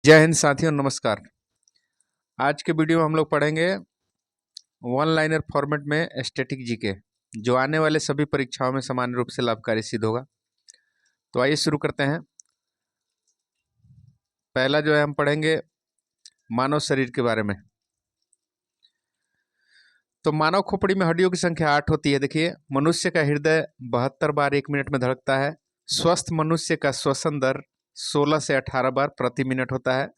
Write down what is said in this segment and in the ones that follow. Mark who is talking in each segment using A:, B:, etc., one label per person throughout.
A: जय हिंद साथियों, नमस्कार। आज के वीडियो में हम लोग पढ़ेंगे वन लाइनर फॉर्मेट में स्टैटिक जीके, जो आने वाले सभी परीक्षाओं में सामान्य रूप से लाभकारी सिद्ध होगा। तो आइए शुरू करते हैं। पहला जो है हम पढ़ेंगे मानव शरीर के बारे में। तो मानव खोपड़ी में हड्डियों की संख्या 8 होती है। देखिए, मनुष्य का हृदय 72 बार 1 मिनट में धड़कता है। स्वस्थ मनुष्य का श्वसन दर 16 से 18 बार प्रति मिनट होता है।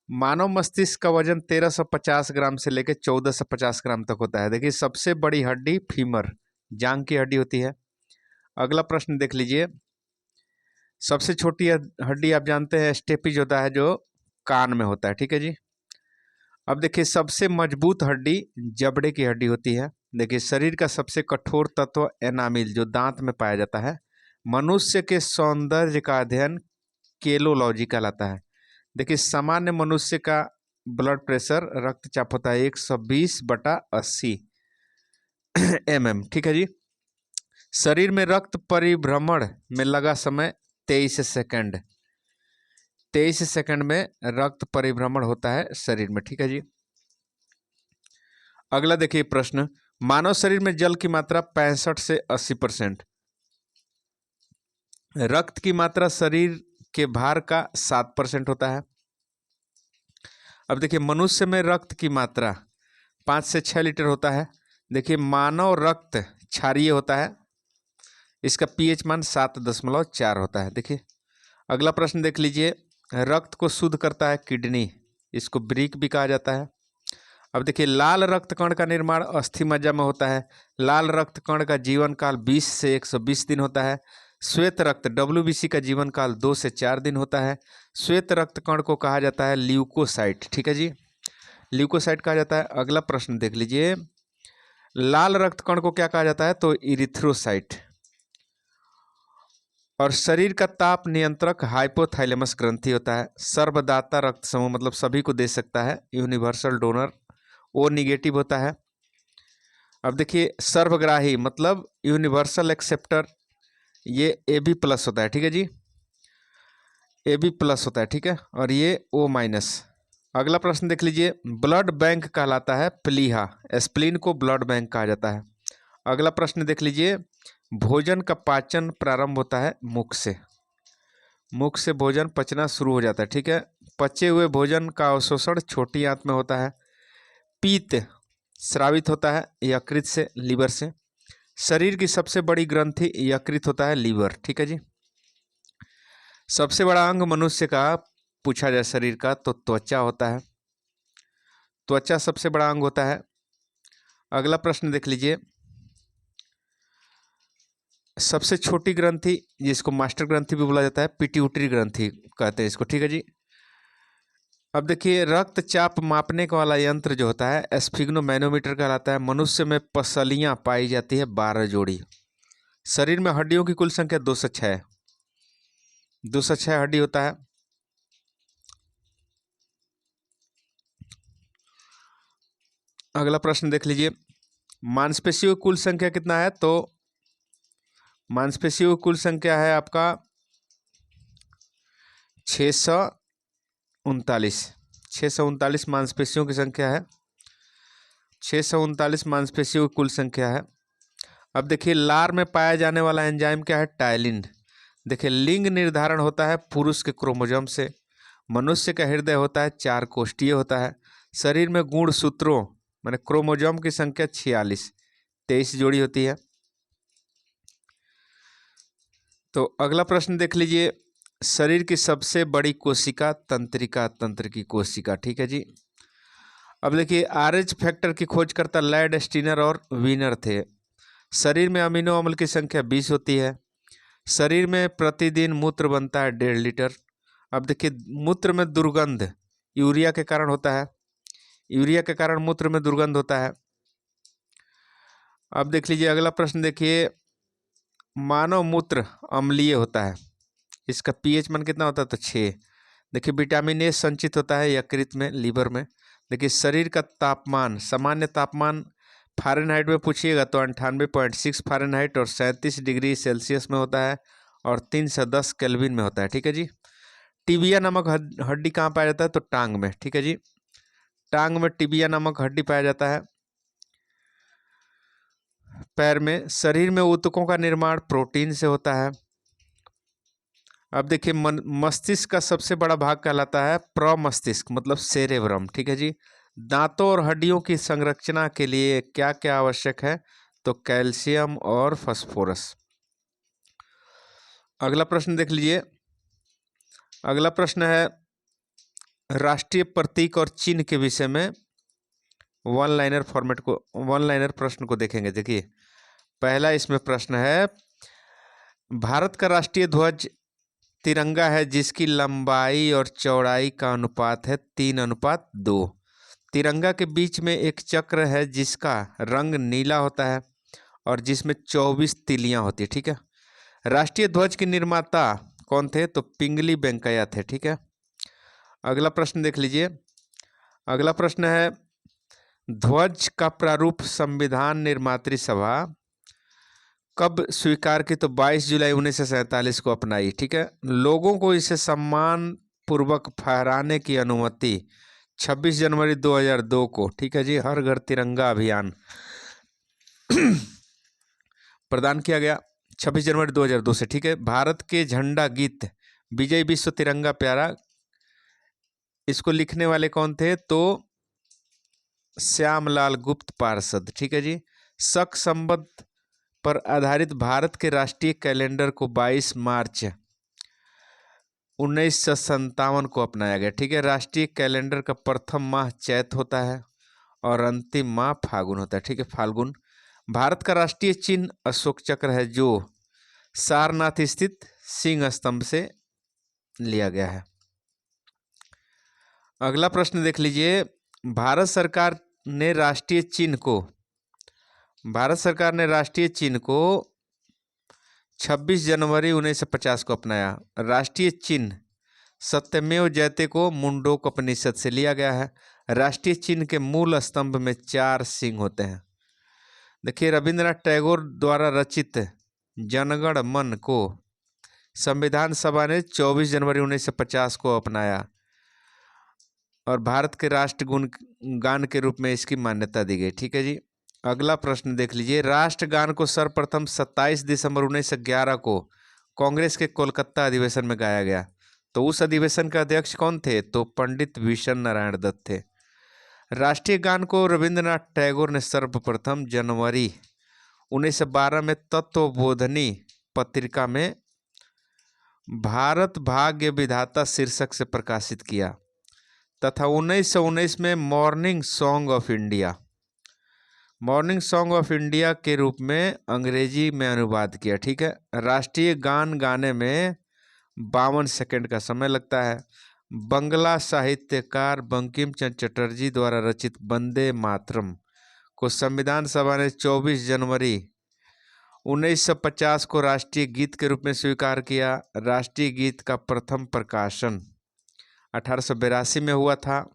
A: मानव मस्तिष्क का वजन 1350 ग्राम से लेकर 1450 ग्राम तक होता है। देखिए, सबसे बड़ी हड्डी फीमर, जांग की हड्डी होती है। अगला प्रश्न देख लीजिए। सबसे छोटी हड्डी आप जानते हैं स्टेपिज होता है, जो कान में होता है। ठीक है जी। अब देखिए, सबसे मजबूत हड्डी जबड़े की हड्डी होती है। देखिए, शरीर का सबसे कठोर तत्व एनामिल, जो दांत में पाया जाता है। मनुष्य के सौंदर्य का अध्ययन केलोलॉजी कहलाता है। देखिए, सामान्य मनुष्य का ब्लड प्रेशर, रक्तचाप होता है 120/80 mm। ठीक है जी। शरीर में रक्त परिभ्रमण में लगा समय 23 सेकंड। 23 सेकंड में रक्त परिभ्रमण होता है शरीर में। ठीक है जी। अगला देखिए प्रश्न। मानव शरीर में जल की मात्रा 65 से 80%। रक्त की मात्रा शरीर के भार का 7% होता है। अब देखिए, मनुष्य में रक्त की मात्रा 5 से 6 लीटर होता है। देखिए, मानव रक्त क्षारीय होता है। इसका पीएच मान 7.4 होता है। देखिए, अगला प्रश्न देख लीजिए। रक्त को शुद्ध करता है किडनी, इसको ब्रीक भी कहा जाता है। अब देखिए, लाल रक्त कण का निर्माण अस्थि मज्जा में होता है। लाल रक्त कण का जीवन काल 20 से 120 दिन होता है। श्वेत रक्त WBC का जीवन काल 2 से 4 दिन होता है। श्वेत रक्त कण को कहा जाता है ल्यूकोसाइट। ठीक है जी, ल्यूकोसाइट कहा जाता है। अगला प्रश्न देख लीजिए। लाल रक्त कण को क्या कहा जाता है? तो इरिथ्रोसाइट। और शरीर का ताप नियंत्रक हाइपोथैलेमस ग्रंथि होता है। सर्वदाता रक्त समूह, मतलब सभी को दे सकता है, यूनिवर्सल डोनर, ओ निगेटिव होता है। अब देखिए, सर्वग्राही मतलब यूनिवर्सल एक्सेप्टर, ये AB+ होता है। ठीक है जी, AB+ होता है। ठीक है, और ये O-। अगला प्रश्न देख लीजिए। ब्लड बैंक कहलाता है प्लीहा। स्प्लीन को ब्लड बैंक कहा जाता है। अगला प्रश्न देख लीजिए। भोजन का पाचन प्रारंभ होता है मुख से। मुख से भोजन पचना शुरू हो जाता है। ठीक है, पचे हुए भोजन का अवशोषण छोटी आंत में होता है। पीत स्रावित होता है यकृत से, लीवर से। शरीर की सबसे बड़ी ग्रंथि यकृत होता है, लीवर। ठीक है जी। सबसे बड़ा अंग मनुष्य का पूछा जाए शरीर का, तो त्वचा होता है। त्वचा सबसे बड़ा अंग होता है। अगला प्रश्न देख लीजिए। सबसे छोटी ग्रंथि, जिसको मास्टर ग्रंथि भी बोला जाता है, पिट्यूटरी ग्रंथि कहते हैं इसको। ठीक है जी। अब देखिए, रक्तचाप मापने का वाला यंत्र जो होता है स्फिग्नोमैनोमीटर कहलाता है। मनुष्य में पसलियां पाई जाती है 12 जोड़ी। शरीर में हड्डियों की कुल संख्या 206। 206 हड्डी होता है। अगला प्रश्न देख लीजिए। मांसपेशियों की कुल संख्या कितना है? तो मांसपेशियों की कुल संख्या है आपका 639। 639 मांसपेशियों की संख्या है। 639 मांसपेशियों की कुल संख्या है। अब देखिए, लार में पाया जाने वाला एंजाइम क्या है? टायलिन। देखिए, लिंग निर्धारण होता है पुरुष के क्रोमोजोम से। मनुष्य का हृदय होता है 4 कोष्ठीय होता है। शरीर में गुणसूत्रों माने क्रोमोजोम की संख्या 46, 23 जोड़ी होती है। तो अगला प्रश्न देख लीजिए। शरीर की सबसे बड़ी कोशिका तंत्रिका तंत्र की कोशिका। ठीक है जी। अब देखिए, RH फैक्टर की खोजकर्ता लैड स्टीनर और वीनर थे। शरीर में अमीनो अम्ल की संख्या 20 होती है। शरीर में प्रतिदिन मूत्र बनता है 1.5 लीटर। अब देखिए, मूत्र में दुर्गंध यूरिया के कारण होता है। यूरिया के कारण मूत्र में दुर्गंध होता है। अब देख लीजिए, अगला प्रश्न देखिए। मानव मूत्र अम्लीय होता है। इसका पीएच मान कितना होता है? तो 6। देखिए, विटामिन ए संचित होता है यकृत में, लीवर में। देखिए, शरीर का तापमान, सामान्य तापमान फ़ारेनहाइट में पूछिएगा तो 98.6 फ़ारेनहाइट और 37 डिग्री सेल्सियस में होता है, और 310 केल्विन में होता है। ठीक है जी। टिबिया नामक हड्डी कहाँ पाया जाता है? तो टांग में, ठीक है जी, टांग में टिबिया नामक हड्डी पाया जाता है। पैर में। शरीर में ऊतकों का निर्माण प्रोटीन से होता है। अब देखिए मस्तिष्क का सबसे बड़ा भाग कहलाता है प्रमस्तिष्क, मतलब सेरेब्रम, ठीक है जी। दांतों और हड्डियों की संरचना के लिए क्या क्या आवश्यक है? तो कैल्शियम और फास्फोरस। अगला प्रश्न देख लीजिए। अगला प्रश्न है राष्ट्रीय प्रतीक और चिन्ह के विषय में वन लाइनर प्रश्न को देखेंगे। देखिए पहला इसमें प्रश्न है, भारत का राष्ट्रीय ध्वज तिरंगा है जिसकी लंबाई और चौड़ाई का अनुपात है 3:2। तिरंगा के बीच में एक चक्र है जिसका रंग नीला होता है और जिसमें 24 तिलियां होती है, ठीक है। राष्ट्रीय ध्वज के निर्माता कौन थे? तो पिंगली वेंकैया थे, ठीक है। अगला प्रश्न देख लीजिए। अगला प्रश्न है, ध्वज का प्रारूप संविधान निर्मात्री सभा कब स्वीकार की? तो 22 जुलाई 1947 को अपनाई, ठीक है। लोगों को इसे सम्मान पूर्वक फहराने की अनुमति 26 जनवरी 2002 को, ठीक है जी, हर घर तिरंगा अभियान प्रदान किया गया 26 जनवरी 2002 से, ठीक है। भारत के झंडा गीत विजय विश्व तिरंगा प्यारा, इसको लिखने वाले कौन थे? तो श्यामलाल गुप्त पार्षद, ठीक है जी। शक संबंध पर आधारित भारत के राष्ट्रीय कैलेंडर को 22 मार्च 1957 को अपनाया गया, ठीक है। राष्ट्रीय कैलेंडर का प्रथम माह चैत होता है और अंतिम माह फागुन होता है, ठीक है, फाल्गुन। भारत का राष्ट्रीय चिन्ह अशोक चक्र है जो सारनाथ स्थित सिंह स्तंभ से लिया गया है। अगला प्रश्न देख लीजिए। भारत सरकार ने राष्ट्रीय चिन्ह को 26 जनवरी 1950 को अपनाया। राष्ट्रीय चिन्ह सत्यमेव जयते को मुंडोक उपनिषद से लिया गया है। राष्ट्रीय चिन्ह के मूल स्तंभ में 4 सिंह होते हैं। देखिए रविंद्रनाथ टैगोर द्वारा रचित जनगण मन को संविधान सभा ने 24 जनवरी 1950 को अपनाया और भारत के राष्ट्रगुण गान के रूप में इसकी मान्यता दी गई, ठीक है जी। अगला प्रश्न देख लीजिए। राष्ट्रगान को सर्वप्रथम 27 दिसंबर 1911 को कांग्रेस के कोलकाता अधिवेशन में गाया गया। तो उस अधिवेशन के अध्यक्ष कौन थे? तो पंडित विशन नारायण दत्त थे। राष्ट्रीय गान को रविंद्रनाथ टैगोर ने सर्वप्रथम जनवरी 1912 में तत्वबोधनी पत्रिका में भारत भाग्य विधाता शीर्षक से प्रकाशित किया तथा 1919 में मॉर्निंग सॉन्ग ऑफ इंडिया के रूप में अंग्रेजी में अनुवाद किया, ठीक है। राष्ट्रीय गान गाने में 52 सेकंड का समय लगता है। बंगला साहित्यकार बंकिम चंद्र चटर्जी द्वारा रचित वंदे मातरम को संविधान सभा ने 24 जनवरी 1950 को राष्ट्रीय गीत के रूप में स्वीकार किया। राष्ट्रीय गीत का प्रथम प्रकाशन 1882 में हुआ था।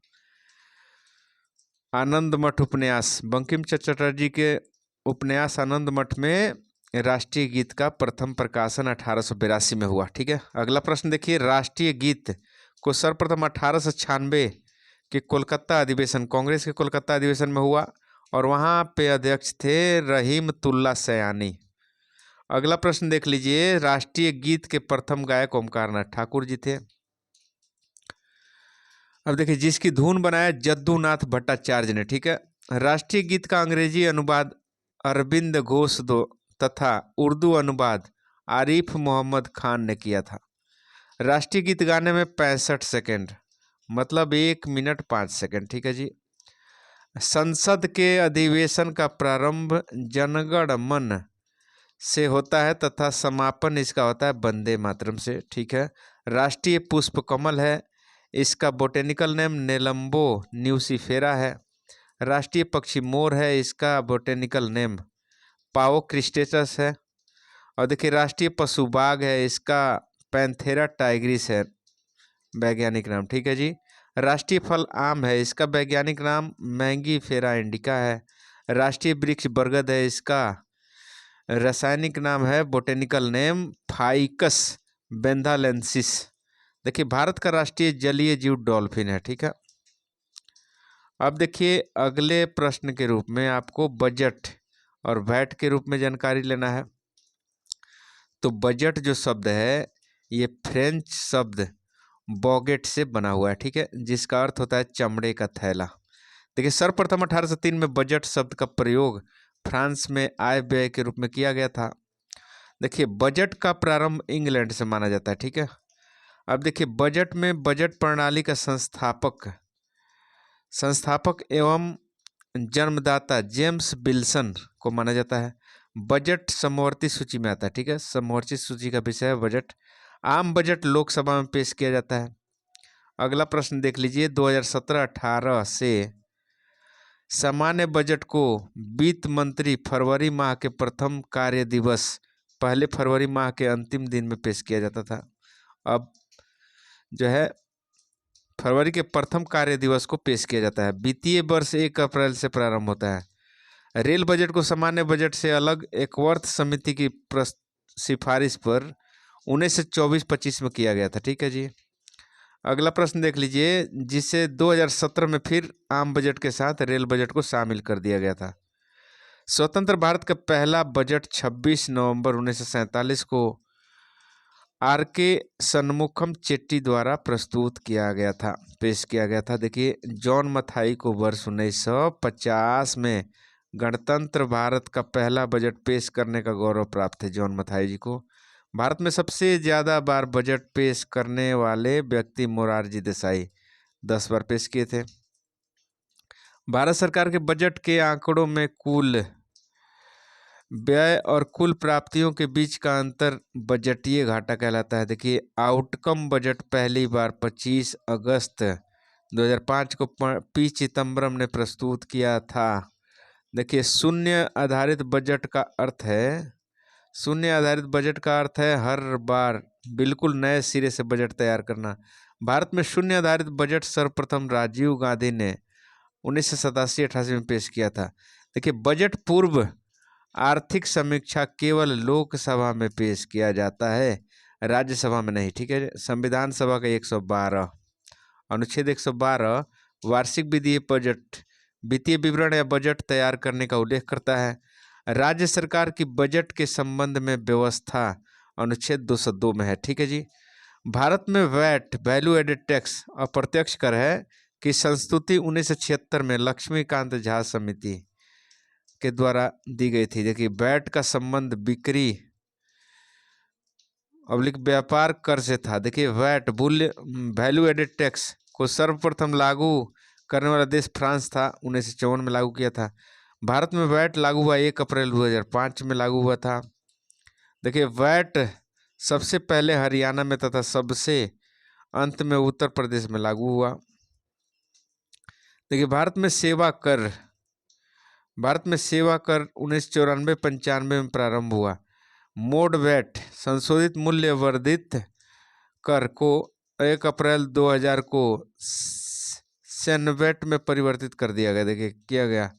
A: आनंद मठ उपन्यास, बंकिम चंद्र चटर्जी के उपन्यास आनंद मठ में राष्ट्रीय गीत का प्रथम प्रकाशन 1882 में हुआ, ठीक है। अगला प्रश्न देखिए। राष्ट्रीय गीत को सर्वप्रथम 1896 के कोलकाता अधिवेशन, कांग्रेस के कोलकाता अधिवेशन में हुआ और वहाँ पे अध्यक्ष थे रहीमतुल्ला सयानी। अगला प्रश्न देख लीजिए। राष्ट्रीय गीत के प्रथम गायक ओमकारनाथ ठाकुर जी थे। अब देखिए जिसकी धुन बनाया जद्दूनाथ भट्टाचार्य ने, ठीक है। राष्ट्रीय गीत का अंग्रेजी अनुवाद अरविंद घोष तथा उर्दू अनुवाद आरिफ मोहम्मद खान ने किया था। राष्ट्रीय गीत गाने में 65 सेकंड, मतलब 1 मिनट 5 सेकंड, ठीक है जी। संसद के अधिवेशन का प्रारंभ जनगण मन से होता है तथा समापन इसका होता है वंदे मातरम से, ठीक है। राष्ट्रीय पुष्प कमल है, इसका बोटेनिकल नेम नेलम्बो न्यूसिफेरा है। राष्ट्रीय पक्षी मोर है, इसका बोटेनिकल नेम पाओ क्रिस्टेटस है। और देखिए राष्ट्रीय पशु बाघ है, इसका पैंथेरा टाइग्रिस है वैज्ञानिक नाम, ठीक है जी। राष्ट्रीय फल आम है, इसका वैज्ञानिक नाम मैंगीफेरा इंडिका है। राष्ट्रीय वृक्ष बरगद है, इसका रासायनिक नाम है बोटेनिकल नेम फाइकस बेंथालेंसिस। देखिए भारत का राष्ट्रीय जलीय जीव डॉल्फिन है, ठीक है। अब देखिए अगले प्रश्न के रूप में आपको बजट और वैट के रूप में जानकारी लेना है। तो बजट जो शब्द है ये फ्रेंच शब्द बॉगेट से बना हुआ है, ठीक है, जिसका अर्थ होता है चमड़े का थैला। देखिए सर्वप्रथम 1803 में बजट शब्द का प्रयोग फ्रांस में आय व्यय के रूप में किया गया था। देखिए बजट का प्रारंभ इंग्लैंड से माना जाता है, ठीक है। अब देखिए बजट में बजट प्रणाली का संस्थापक एवं जन्मदाता जेम्स बिल्सन को माना जाता है। बजट समवर्ती सूची में आता है, ठीक है। समवर्ती सूची का विषय है बजट। आम बजट लोकसभा में पेश किया जाता है। अगला प्रश्न देख लीजिए, 2017-18 से सामान्य बजट को वित्त मंत्री फरवरी माह के प्रथम कार्य दिवस पहले फरवरी माह के अंतिम दिन में पेश किया जाता था। अब जो है फरवरी के प्रथम कार्य दिवस को पेश किया जाता है। वित्तीय वर्ष 1 अप्रैल से प्रारंभ होता है। रेल बजट को सामान्य बजट से अलग एकवर्थ समिति की सिफारिश पर 1924-25 में किया गया था, ठीक है जी। अगला प्रश्न देख लीजिए, जिसे 2017 में फिर आम बजट के साथ रेल बजट को शामिल कर दिया गया था। स्वतंत्र भारत का पहला बजट 26 नवंबर 1947 को आर.के. सन्मुखम चेट्टी द्वारा प्रस्तुत किया गया था, पेश किया गया था। देखिए जॉन मथाई को वर्ष 1950 में गणतंत्र भारत का पहला बजट पेश करने का गौरव प्राप्त है जॉन मथाई जी को। भारत में सबसे ज़्यादा बार बजट पेश करने वाले व्यक्ति मोरारजी देसाई 10 बार पेश किए थे। भारत सरकार के बजट के आंकड़ों में कुल व्यय और कुल प्राप्तियों के बीच का अंतर बजटीय घाटा कहलाता है। देखिए आउटकम बजट पहली बार 25 अगस्त 2005 को पी चिदम्बरम ने प्रस्तुत किया था। देखिए शून्य आधारित बजट का अर्थ है हर बार बिल्कुल नए सिरे से बजट तैयार करना। भारत में शून्य आधारित बजट सर्वप्रथम राजीव गांधी ने 1987-88 में पेश किया था। देखिए बजट पूर्व आर्थिक समीक्षा केवल लोकसभा में पेश किया जाता है, राज्यसभा में नहीं, ठीक है। संविधान सभा का 112 अनुच्छेद 112 वार्षिक वित्तीय विवरण या बजट तैयार करने का उल्लेख करता है। राज्य सरकार की बजट के संबंध में व्यवस्था अनुच्छेद 202 में है, ठीक है जी। भारत में वैट वैल्यू एडेड टैक्स अप्रत्यक्ष कर है कि संस्तुति 1976 में लक्ष्मीकांत झा समिति के द्वारा दी गई थी। देखिए वैट का संबंध बिक्री व्यापार कर से था। देखिए वैट वैल्यू एडेड टैक्स को सर्वप्रथम लागू करने वाला देश फ्रांस था, 1954 में लागू किया था। भारत में वैट लागू हुआ 1 अप्रैल 2005 में लागू हुआ था। देखिए वैट सबसे पहले हरियाणा में तथा सबसे अंत में उत्तर प्रदेश में लागू हुआ। देखिए भारत में सेवा कर 1994-95 में प्रारंभ हुआ। मोड वैट संशोधित मूल्य वर्धित कर को 1 अप्रैल 2000 को सेनवेट में परिवर्तित कर दिया गया। देखिए किया गया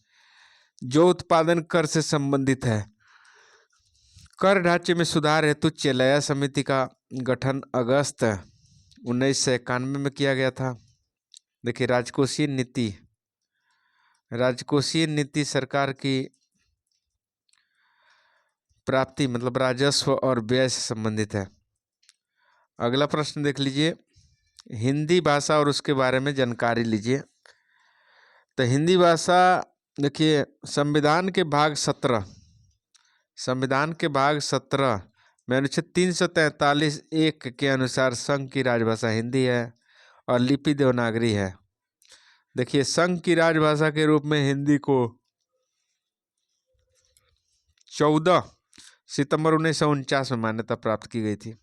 A: जो उत्पादन कर से संबंधित है। कर ढांचे में सुधार हेतु चेलैया समिति का गठन अगस्त 1991 में किया गया था। देखिए राजकोषीय नीति सरकार की प्राप्ति मतलब राजस्व और व्यय से संबंधित है। अगला प्रश्न देख लीजिए, हिंदी भाषा और उसके बारे में जानकारी लीजिए। तो हिंदी भाषा देखिए संविधान के भाग 17 में अनुच्छेद 343(1) के अनुसार संघ की राजभाषा हिंदी है और लिपि देवनागरी है। देखिए संघ की राजभाषा के रूप में हिंदी को 14 सितंबर 1949 में मान्यता प्राप्त की गई थी।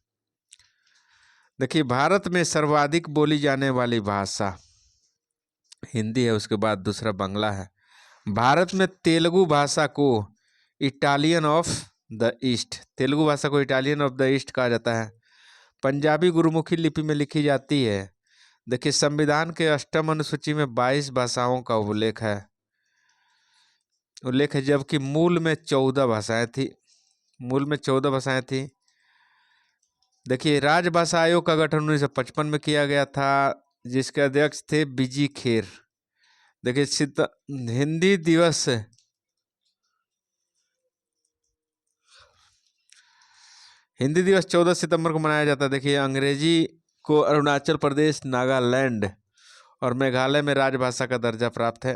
A: देखिए भारत में सर्वाधिक बोली जाने वाली भाषा हिंदी है, उसके बाद दूसरा बांग्ला है। भारत में तेलुगु भाषा को इटालियन ऑफ द ईस्ट कहा जाता है। पंजाबी गुरुमुखी लिपि में लिखी जाती है। देखिए संविधान के 8वीं अनुसूची में 22 भाषाओं का उल्लेख है, जबकि मूल में 14 भाषाएं थी। देखिए, राजभाषा आयोग का गठन 1955 में किया गया था, जिसके अध्यक्ष थे बीजी खेर। देखिए, हिंदी दिवस हिंदी दिवस 14 सितंबर को मनाया जाता है। देखिए, अंग्रेजी को अरुणाचल प्रदेश, नागालैंड और मेघालय में राजभाषा का दर्जा प्राप्त है।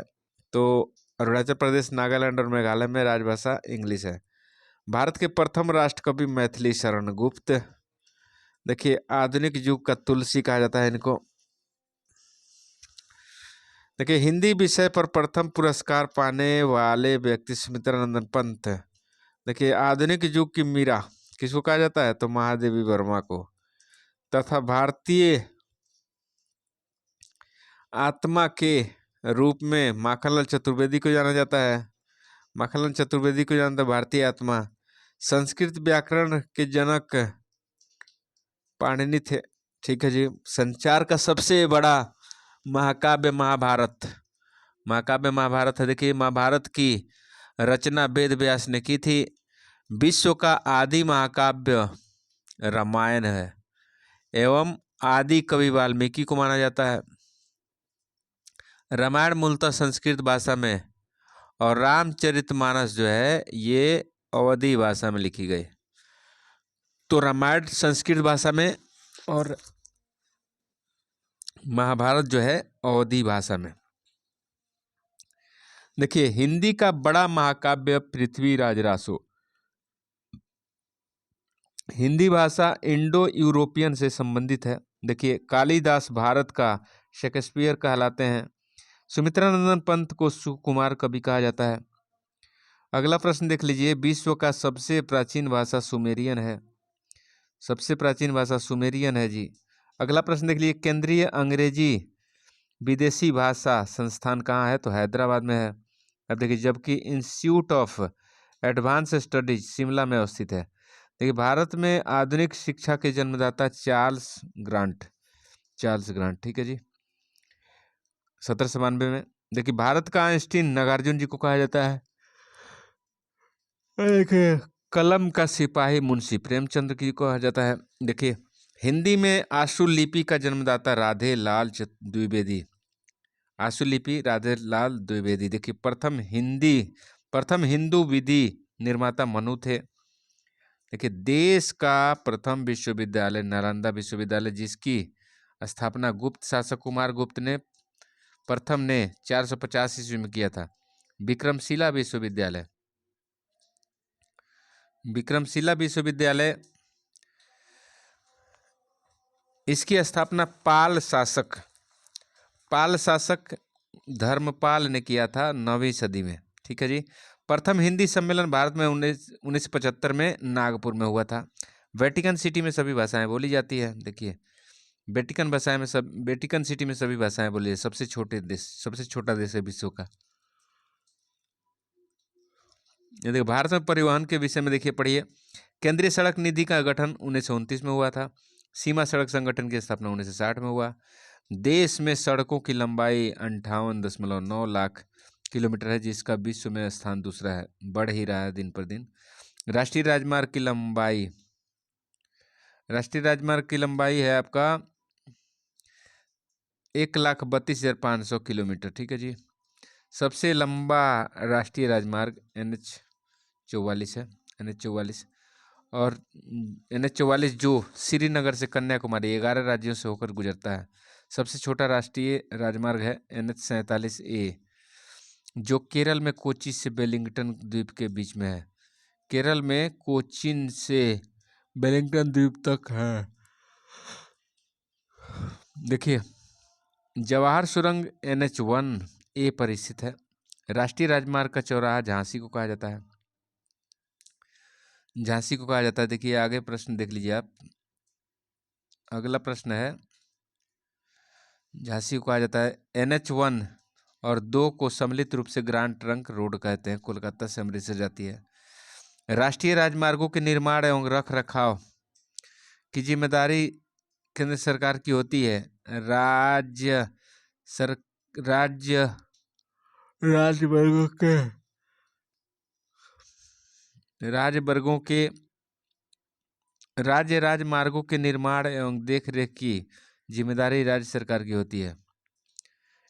A: तो अरुणाचल प्रदेश, नागालैंड और मेघालय में राजभाषा इंग्लिश है। भारत के प्रथम राष्ट्रकवि मैथिली शरण गुप्त। देखिए, आधुनिक युग का तुलसी कहा जाता है इनको। देखिए, हिंदी विषय पर प्रथम पुरस्कार पाने वाले व्यक्ति सुमित्रानंदन पंत। देखिए, आधुनिक युग की मीरा किसको कहा जाता है? तो महादेवी वर्मा को। तथा भारतीय आत्मा के रूप में माखनलाल चतुर्वेदी को जाना जाता है। माखनलाल चतुर्वेदी को जानता है भारतीय आत्मा। संस्कृत व्याकरण के जनक पाणिनि थे। ठीक है जी। संचार का सबसे बड़ा महाकाव्य महाभारत। महाकाव्य महाभारत है। देखिए, महाभारत की रचना वेद व्यास ने की थी। विश्व का आदि महाकाव्य रामायण है एवं आदि कवि वाल्मीकि को माना जाता है। रामायण मूलतः संस्कृत भाषा में और रामचरितमानस जो है ये अवधी भाषा में लिखी गई। तो रामायण संस्कृत भाषा में और महाभारत जो है अवधी भाषा में। देखिए, हिंदी का बड़ा महाकाव्य पृथ्वीराज रासो। हिंदी भाषा इंडो यूरोपियन से संबंधित है। देखिए, कालिदास भारत का शेक्सपियर कहलाते हैं। सुमित्रानंदन पंत को सुकुमार कवि कहा जाता है। अगला प्रश्न देख लीजिए। विश्व का सबसे प्राचीन भाषा सुमेरियन है। सबसे प्राचीन भाषा सुमेरियन है जी। अगला प्रश्न देख लीजिए। केंद्रीय अंग्रेजी विदेशी भाषा संस्थान कहाँ है? तो हैदराबाद में है। अब देखिए, जबकि institute of advance studies Shimla में अवस्थित है। देखिए, भारत में आधुनिक शिक्षा के जन्मदाता चार्ल्स ग्रांट। चार्ल्स ग्रांट, ठीक है जी। 1792 में। देखिए, भारत का आइंस्टीन नागार्जुन जी को कहा जाता है। देखिए, कलम का सिपाही मुंशी प्रेमचंद्र जी को कहा जाता है। देखिए, हिंदी में आशुलिपि का जन्मदाता राधे लाल द्विवेदी। आशुलिपि राधे लाल द्विवेदी। देखिए, प्रथम हिंदू विधि निर्माता मनु थे। देखिए, देश का प्रथम विश्वविद्यालय नालंदा विश्वविद्यालय, जिसकी स्थापना गुप्त शासक कुमार गुप्त ने प्रथम ने 450 ईस्वी में किया था। विक्रमशिला विश्वविद्यालय। विक्रमशिला विश्वविद्यालय, इसकी स्थापना पाल शासक धर्मपाल ने किया था 9वीं सदी में। ठीक है जी। प्रथम हिंदी सम्मेलन भारत में 1975 में नागपुर में हुआ था। वेटिकन सिटी में सभी भाषाएं बोली जाती है। देखिए, वेटिकन सिटी में सभी भाषाएं बोली है। सबसे छोटा देश है विश्व का। ये देखिए, भारत में परिवहन के विषय में देखिए पढ़िए। केंद्रीय सड़क निधि का गठन 1929 में हुआ था। सीमा सड़क संगठन की स्थापना 1960 में हुआ। देश में सड़कों की लंबाई 58.9 लाख किलोमीटर है, जिसका विश्व में स्थान दूसरा है, बढ़ ही रहा है दिन पर दिन। राष्ट्रीय राजमार्ग की लंबाई है आपका 1,32,500 किलोमीटर। ठीक है जी। सबसे लंबा राष्ट्रीय राजमार्ग NH 44 है। NH 44 और NH 44 जो श्रीनगर से कन्याकुमारी 11 राज्यों से होकर गुजरता है। सबसे छोटा राष्ट्रीय राजमार्ग है NH 47A, जो केरल में कोच्चि से वेलिंगटन द्वीप के बीच में है। केरल में कोचीन से वेलिंगटन द्वीप तक है। देखिए, जवाहर सुरंग NH 1A पर स्थित है। राष्ट्रीय राजमार्ग का चौराहा झांसी को कहा जाता है। देखिए, आगे प्रश्न देख लीजिए आप। अगला प्रश्न है, झांसी को कहा जाता है। NH 1 और 2 को सम्मिलित रूप से ग्रांड ट्रंक रोड कहते हैं। कोलकाता से अमृतसर जाती है। राष्ट्रीय राजमार्गों के निर्माण एवं रख रखाव की जिम्मेदारी केंद्र सरकार की होती है। राज्य वर्गों के राज्य राजमार्गों के निर्माण एवं देखरेख की जिम्मेदारी राज्य सरकार की होती है।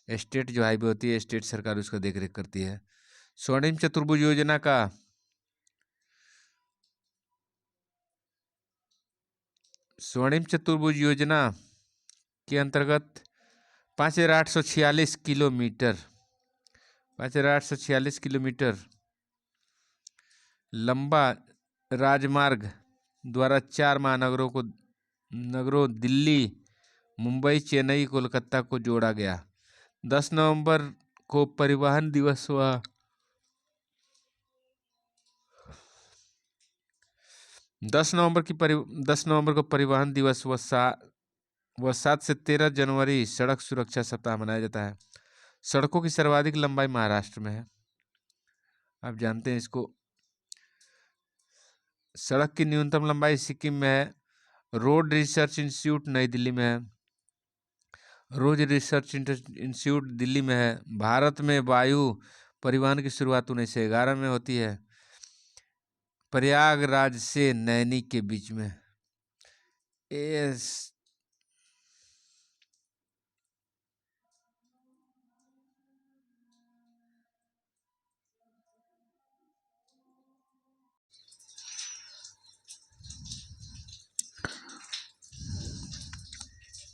A: स्टेट जो हाईवे होती है, स्टेट सरकार उसका देखरेख करती है। स्वर्णिम चतुर्भुज योजना का स्वर्णिम चतुर्भुज योजना के अंतर्गत 5,846 किलोमीटर 5,846 किलोमीटर लंबा राजमार्ग द्वारा 4 नगरों दिल्ली, मुंबई, चेन्नई, कोलकाता को जोड़ा गया। 10 नवंबर को परिवहन दिवस हुआ। 10 नवंबर को परिवहन दिवस व 7 से 13 जनवरी सड़क सुरक्षा सप्ताह मनाया जाता है। सड़कों की सर्वाधिक लंबाई महाराष्ट्र में है, आप जानते हैं इसको। सड़क की न्यूनतम लंबाई सिक्किम में है। रोड रिसर्च इंस्टीट्यूट नई दिल्ली में है। रोड रिसर्च इंस्टीट्यूट दिल्ली में है। भारत में वायु परिवहन की शुरुआत 1911 में होती है, प्रयागराज से नैनी के बीच में।